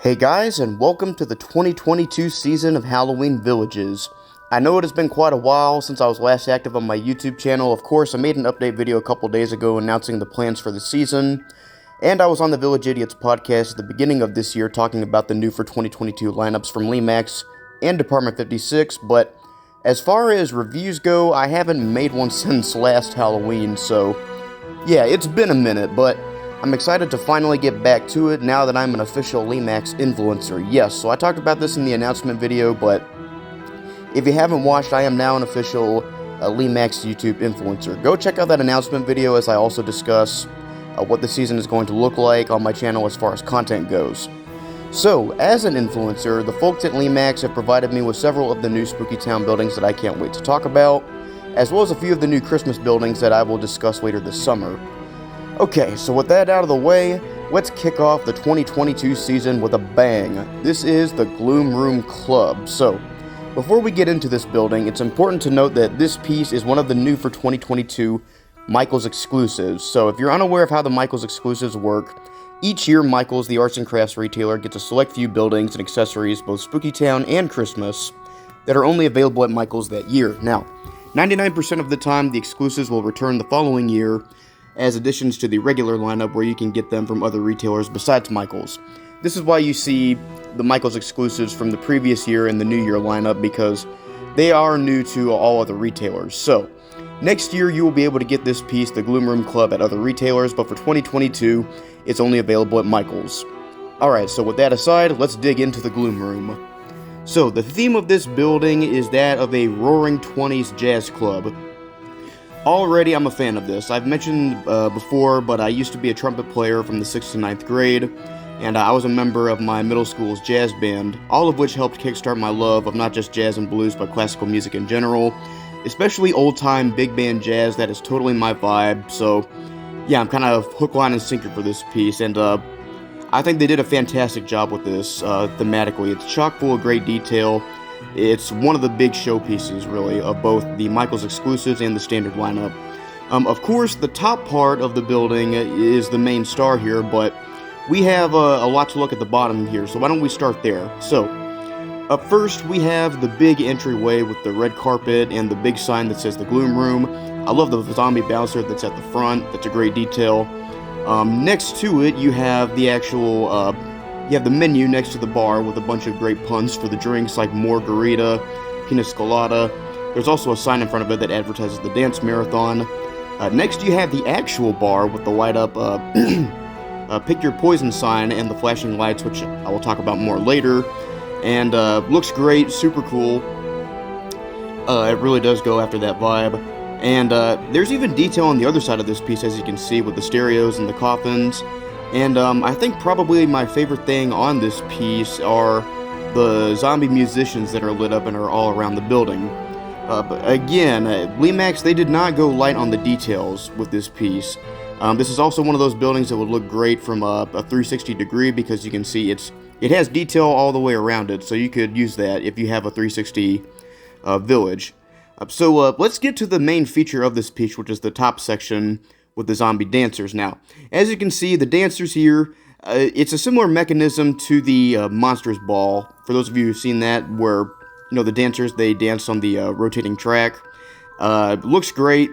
Hey guys, and welcome to the 2022 season of Halloween Villages. I know it has been quite a while since I was last active on my YouTube channel. Of course, I made an update video a couple days ago announcing the plans for the season, and I was on the Village Idiots podcast at the beginning of this year talking about the new for 2022 lineups from Lemax and Department 56, but as far as reviews go, I haven't made one since last Halloween, so yeah, it's been a minute, but I'm excited to finally get back to it now that I'm an official Lemax influencer. Yes, so I talked about this in the announcement video, but if you haven't watched, I am now an official Lemax YouTube influencer. Go check out that announcement video as I also discuss what the season is going to look like on my channel as far as content goes. So, as an influencer, the folks at Lemax have provided me with several of the new Spookytown buildings that I can't wait to talk about, as well as a few of the new Christmas buildings that I will discuss later this summer. Okay, so with that out of the way, let's kick off the 2022 season with a bang. This is the Gloom Room Club. So, before we get into this building, it's important to note that this piece is one of the new for 2022 Michaels exclusives. So, if you're unaware of how the Michaels exclusives work, each year Michaels, the arts and crafts retailer, gets a select few buildings and accessories, both Spookytown and Christmas, that are only available at Michaels that year. Now, 99% of the time, the exclusives will return the following year as additions to the regular lineup where you can get them from other retailers besides Michaels. This is why you see the Michaels exclusives from the previous year in the New Year lineup, because they are new to all other retailers. So, next year you will be able to get this piece, the Gloom Room Club, at other retailers, but for 2022, it's only available at Michaels. Alright, so with that aside, let's dig into the Gloom Room. So, the theme of this building is that of a roaring 20s jazz club. Already, I'm a fan of this. I've mentioned before, but I used to be a trumpet player from the 6th to 9th grade, and I was a member of my middle school's jazz band, all of which helped kickstart my love of not just jazz and blues, but classical music in general, especially old-time big band jazz. That is totally my vibe, so yeah, I'm kind of hook, line, and sinker for this piece, and I think they did a fantastic job with this thematically. It's chock full of great detail. It's one of the big showpieces, really, of both the Michaels exclusives and the standard lineup. Of course, the top part of the building is the main star here, but we have a lot to look at the bottom here, so why don't we start there? So, up first, we have the big entryway with the red carpet and the big sign that says the Gloom Room. I love the zombie bouncer that's at the front. That's a great detail. Next to it, you have the actual you have the menu next to the bar with a bunch of great puns for the drinks like Margarita, Pina Colada. There's also a sign in front of it that advertises the dance marathon. Next, you have the actual bar with the light up Pick Your Poison sign and the flashing lights, which I will talk about more later. And looks great, super cool. It really does go after that vibe. And there's even detail on the other side of this piece, as you can see, with the stereos and the coffins. And I think probably my favorite thing on this piece are the zombie musicians that are lit up and are all around the building. But again, Lemax, they did not go light on the details with this piece. This is also one of those buildings that would look great from a 360 degree, because you can see it has detail all the way around it, so you could use that if you have a 360 village. So let's get to the main feature of this piece, which is the top section with the zombie dancers. Now, as you can see, the dancers here, it's a similar mechanism to the Monsters Ball. For those of you who've seen that, where, you know, the dancers, they dance on the rotating track. Looks great.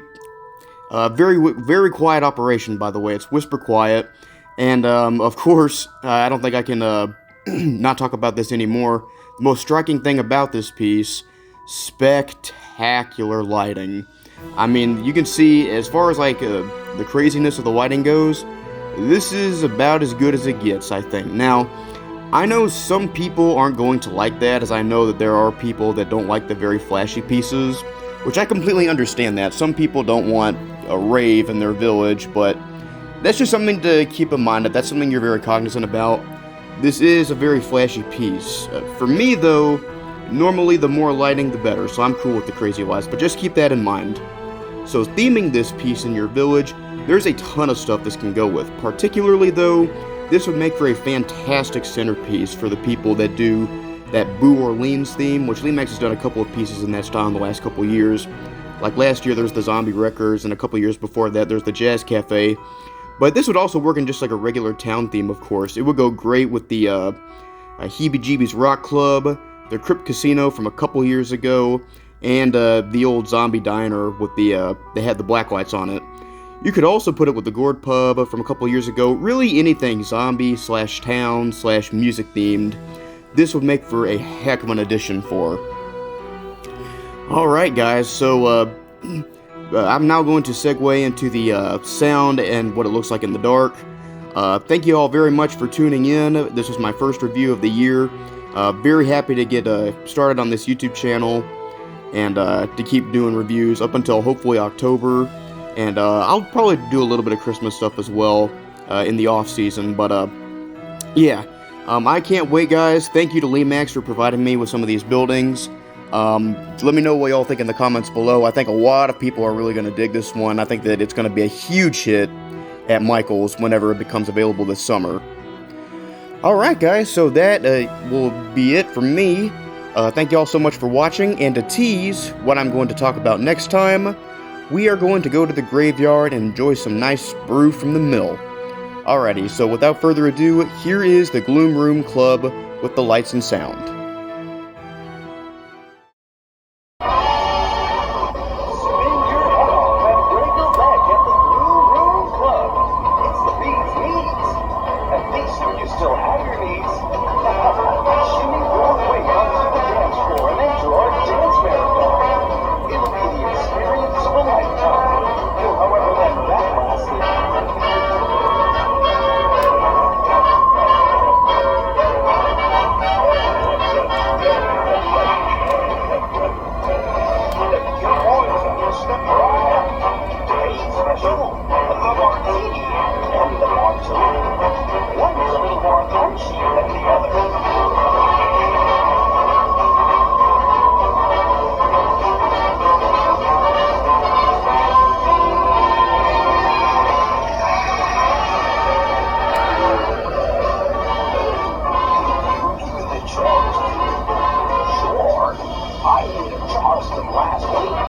Very quiet operation, by the way. It's whisper quiet. And, of course, I don't think I can not talk about this anymore. The most striking thing about this piece, spectacular lighting. I mean, you can see, as far as like the craziness of the lighting goes, this is about as good as it gets, I think. Now, I know some people aren't going to like that, as I know that there are people that don't like the very flashy pieces, which I completely understand that. Some people don't want a rave in their village, but that's just something to keep in mind, that that's something you're very cognizant about. This is a very flashy piece. For me, though, normally the more lighting, the better, so I'm cool with the crazy lights, but just keep that in mind. So, theming this piece in your village, there's a ton of stuff this can go with. Particularly, though, this would make for a fantastic centerpiece for the people that do that Boo Orleans theme, which Lemax has done a couple of pieces in that style in the last couple of years. Like last year, there's the Zombie Wreckers, and a couple of years before that, there's the Jazz Cafe. But this would also work in just like a regular town theme, of course. It would go great with the Heebie Jeebies Rock Club, their Crypt Casino from a couple years ago, and the old zombie diner with they had the black lights on it. You could also put it with the Gourd Pub from a couple years ago. Really anything zombie / town / music themed. This would make for a heck of an addition for. Alright guys, so I'm now going to segue into the sound and what it looks like in the dark. Thank you all very much for tuning in. This was my first review of the year. Very happy to get started on this YouTube channel and to keep doing reviews up until hopefully October. And I'll probably do a little bit of Christmas stuff as well in the off season. But yeah, I can't wait, guys. Thank you to Lemax for providing me with some of these buildings. Let me know what y'all think in the comments below. I think a lot of people are really going to dig this one. I think that it's going to be a huge hit at Michael's whenever it becomes available this summer. Alright guys, so that will be it from me. Thank y'all so much for watching, and to tease what I'm going to talk about next time, we are going to go to the graveyard and enjoy some nice brew from the mill. Alrighty, so without further ado, here is the Gloom Room Club with the lights and sound.